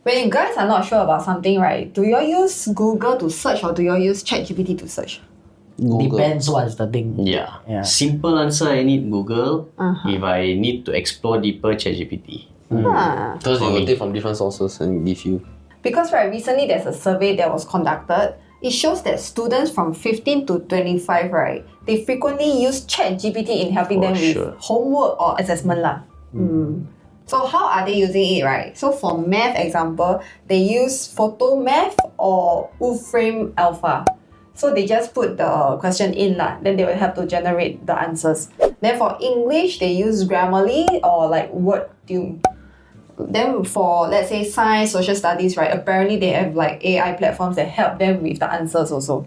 When you guys are not sure about something, right, do you use Google to search or do you use ChatGPT to search? Google. Depends what's the thing. Yeah. Yeah. Simple answer, I need Google. If I need to explore deeper, ChatGPT. Because they will take from different sources and give you. Because right, recently there's a survey that was conducted. It shows that students from 15 to 25, right, they frequently use ChatGPT in helping them with homework or assessment lah. So how are they using it, right? So for math example, they use Photo Math or Wolfram Alpha. So they just put the question in lah, then they will have to generate the answers. Then for English, they use Grammarly or like WordTune. Then for, let's say, science, social studies, right, apparently they have like AI platforms that help them with the answers also.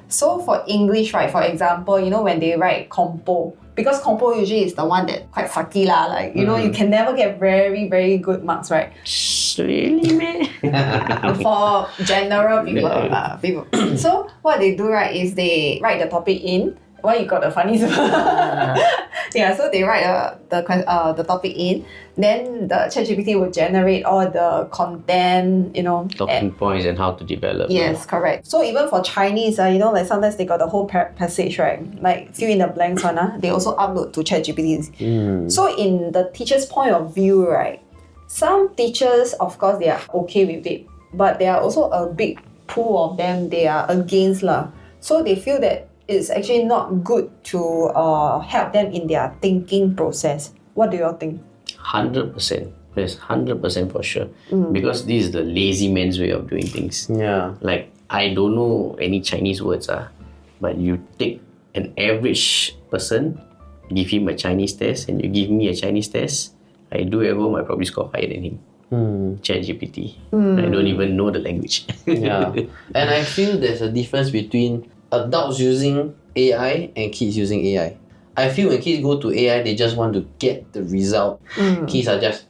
So for English, right, for example, you know, when they write compo, because compo usually is the one that quite sucky lah, like, you know, you can never get very, very good marks, right? Really, man? For general people. So what they do, right, is they write the topic in. Why you got the funny yeah, so they write the topic in, then the ChatGPT will generate all the content, you know. Talking points and how to develop. Yes, correct. So even for Chinese, you know, like sometimes they got the whole passage, right? Like fill in the blanks one, they also upload to ChatGPT. So in the teacher's point of view, right, some teachers, of course, they are okay with it, but there are also a big pool of them they are against lah. So they feel that it's actually not good to help them in their thinking process. What do you all think? 100%. Yes, 100% for sure. Because this is the lazy man's way of doing things. Yeah. Like, I don't know any Chinese words, but you take an average person, give him a Chinese test, and you give me a Chinese test, I do at home, I probably score higher than him. ChatGPT. I don't even know the language. Yeah. And I feel there's a difference between adults using AI and kids using AI. I feel when kids go to AI, they just want to get the result. Kids are just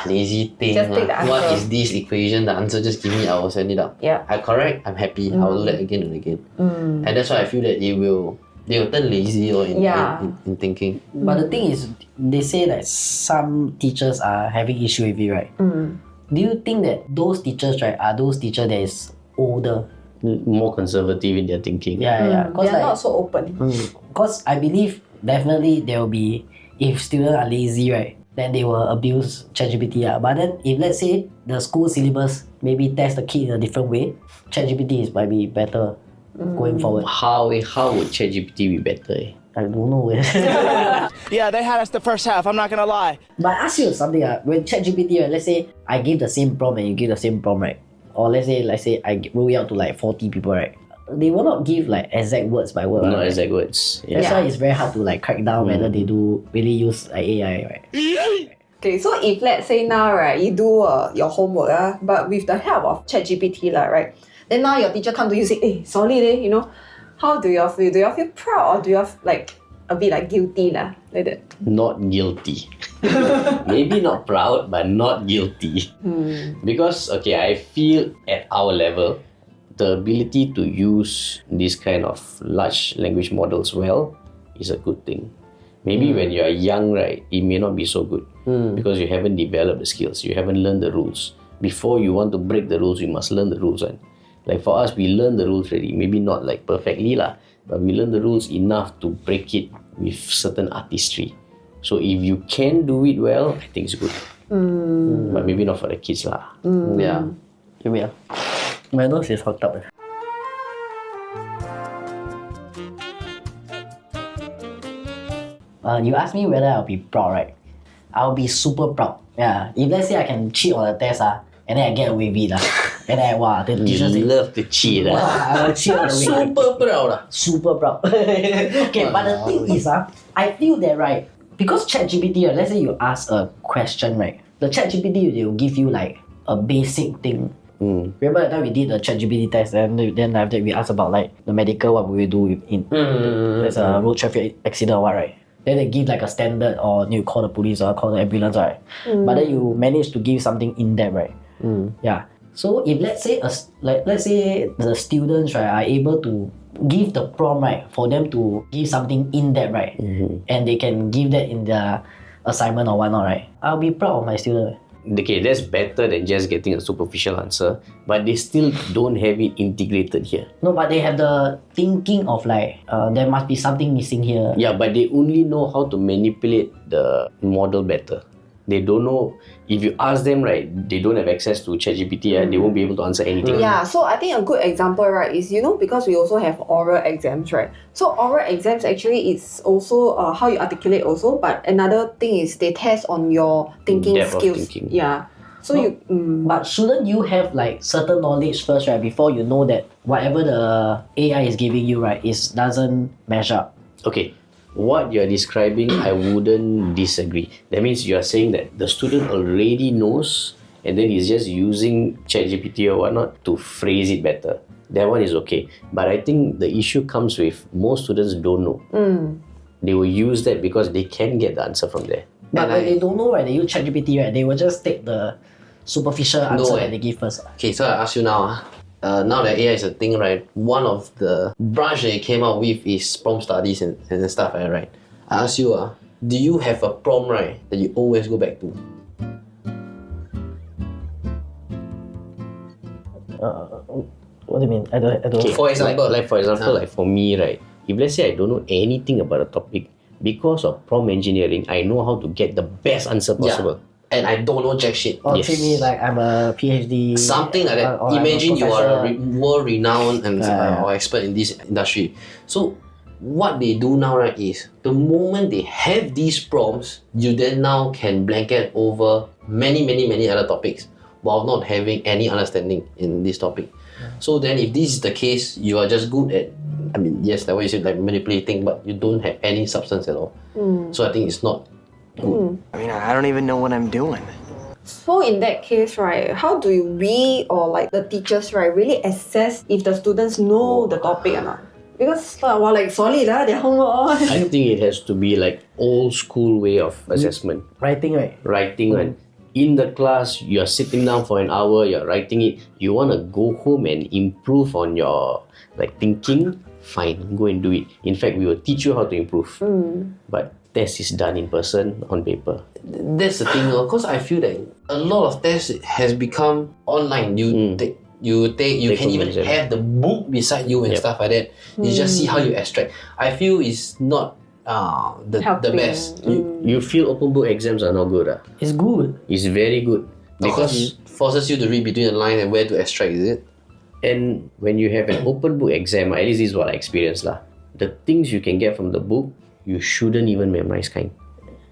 lazy thing. Just take the answer. What is this equation? The answer, just give me, I will send it up. Yeah. I correct, I'm happy. I will do that again and again. And that's why I feel that they will turn lazy in thinking. But the thing is, they say that some teachers are having issue with it, right? Do you think that those teachers, right, are those teachers that is older? More conservative in their thinking. Yeah. They are not so open. Because I believe definitely there will be, if students are lazy, right, then they will abuse ChatGPT. But then if let's say the school syllabus maybe test the kid in a different way, ChatGPT might be better going forward. How would ChatGPT be better? I don't know. Yeah, they had us the first half, I'm not gonna lie. But I ask you something, when ChatGPT, right, let's say I give the same prompt and you give the same prompt, right? Or let's say I roll it out to like 40 people, right? They will not give like exact words by word. Not right? exact words. Yeah. That's why it's very hard to like crack down whether they do really use like AI, right? Okay, so if let's say now, right, you do your homework, but with the help of ChatGPT, right, then now your teacher come to you say, hey, sorry, you know, how do you all feel? Do you all feel proud or do you all like a bit like guilty like that? Not guilty. Maybe not proud, but not guilty. Because, okay, I feel at our level, the ability to use this kind of large language models well is a good thing. Maybe when you are young, right, it may not be so good because you haven't developed the skills, you haven't learned the rules. Before you want to break the rules, you must learn the rules. Right? Like for us, we learn the rules already, maybe not like perfectly lah, but we learn the rules enough to break it with certain artistry. So if you can do it well, I think it's good. But maybe not for the kids lah. Yeah. Maybe. My nose is hooked up. You ask me whether I'll be proud, right? I'll be super proud. Yeah. If let's say I can cheat on the test, and then I get away with it, and then the teacher say, love to cheat. I will cheat on the way. Super proud. Super proud. Okay, but the thing is, I feel that, right, because ChatGPT, let's say you ask a question, right, the ChatGPT, they will give you like a basic thing. Remember that time we did the ChatGPT test, and then after that we asked about like the medical, what will we do if there's a road traffic accident or what, right? Then they give like a standard, or you call the police or call the ambulance, right? But then you manage to give something in depth, right? Yeah. So if let's say the students, right, are able to give the prompt, right, for them to give something in depth, right, and they can give that in their assignment or whatnot, right, I'll be proud of my student. okay, that's better than just getting a superficial answer, but they still don't have it integrated here. No, but they have the thinking of like, there must be something missing here. Yeah, but they only know how to manipulate the model better. They don't know, if you ask them, right, they don't have access to ChatGPT, they won't be able to answer anything. Yeah, so I think a good example, right, is, because we also have oral exams, right? So oral exams actually is also how you articulate also, but another thing is they test on your thinking Depth of skills. thinking. Yeah. So But shouldn't you have like certain knowledge first, right, before you know that whatever the AI is giving you, right, doesn't measure up? Okay, what you're describing, I wouldn't disagree. That means you're saying that the student already knows and then he's just using ChatGPT or whatnot to phrase it better. That one is okay. But I think the issue comes with most students don't know. They will use that because they can get the answer from there. But when they don't know, right, they use ChatGPT, right, they will just take the superficial answer that they give first. Okay, so I ask you now. Now that AI is a thing, right? One of the branch that it came out with is prompt studies and stuff, right? I ask you, do you have a prompt, right, that you always go back to? What do you mean? I don't. Okay, For example. like for me, right, if let's say I don't know anything about a topic, because of prompt engineering, I know how to get the best answer possible. And I don't know jack shit. Or Yes. treat me like I'm a PhD. Something like that. or I'm a Imagine you are professor. world-renowned and Yeah. or expert in this industry. So what they do now, right, is the moment they have these prompts, you then now can blanket over many other topics while not having any understanding in this topic. So then if this is the case, you are just good at, yes, like what you said, like manipulating, but you don't have any substance at all. So I think it's not good. I mean, I don't even know what I'm doing. So in that case, right, how do we or like the teachers, right, really assess if the students know the topic or not? Because like solid their homework. I think it has to be like old school way of assessment. Writing, right? Writing one. In the class, you're sitting down for an hour, you're writing it. You want to go home and improve on your thinking, fine, go and do it. In fact, we will teach you how to improve. But test is done in person, on paper. That's the thing, because I feel that a lot of tests has become online. You Take can home even exam. have the book beside you and stuff like that. You just see how you extract. I feel it's not the Helping. best. You feel open book exams are not good. It's good. It's very good. Because Because it forces you to read between the lines and where to extract, is it? and when you have an open book exam, at least this is what I experienced lah. The things you can get from the book, you shouldn't even memorize kind.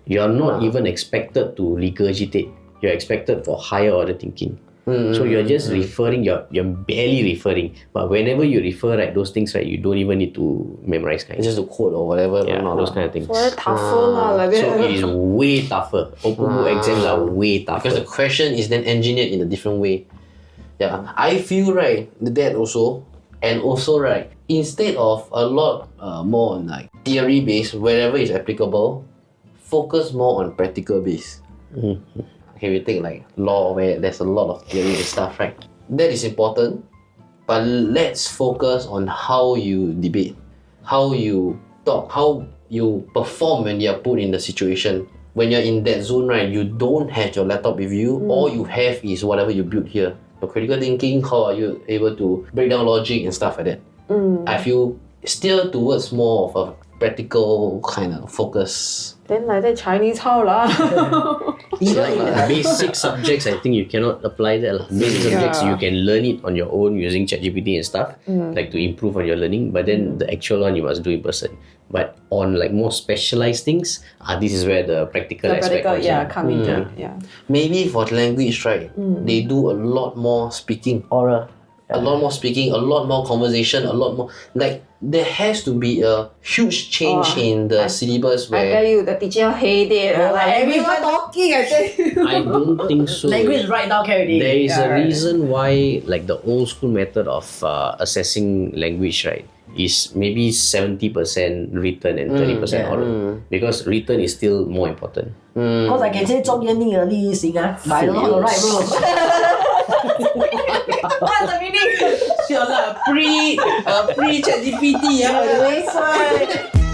You're not even expected to regurgitate. You're expected for higher order thinking. So you're just referring, you're barely referring. But whenever you refer, right, those things, right, you don't even need to memorize kind. It's just a quote or whatever. Yeah, no, those no. kind of things. So very tougher like that. So it is way tougher. Open book exams are way tougher. Because the question is then engineered in a different way. Yeah, I feel right that also, and also right, instead of a lot more on like theory based, wherever it's applicable, focus more on practical based. Okay, we take like law where there's a lot of theory and stuff, right? That is important, but let's focus on how you debate, how you talk, how you perform when you're put in the situation. When you're in that zone, right, you don't have your laptop with you. All you have is whatever you built here. Your critical thinking, how are you able to break down logic and stuff like that. I feel steer towards more of a practical kind of focus. Then like that Chinese how lah? Even basic subjects, I think you cannot apply that lah. Basic subjects, you can learn it on your own using ChatGPT and stuff, like to improve on your learning. But then the actual one you must do in person. But on like more specialized things, this is where the practical aspect comes in. come in. Yeah. Maybe for language, right, they do a lot more speaking. Oral. A lot more speaking, a lot more conversation, a lot more. Like, there has to be a huge change in the syllabus I tell where. you, the teacher hate it. Like everyone talking, I tell you. I don't think so. Language right now can already. There is Yeah, a right. reason why, like the old school method of assessing language, right, is maybe 70% written and 30% oral. Because written is still more important. Because I can say 忠言逆耳利于行 but I don't know how to write, bro. What's the meaning? Pre ChatGPT, That's why.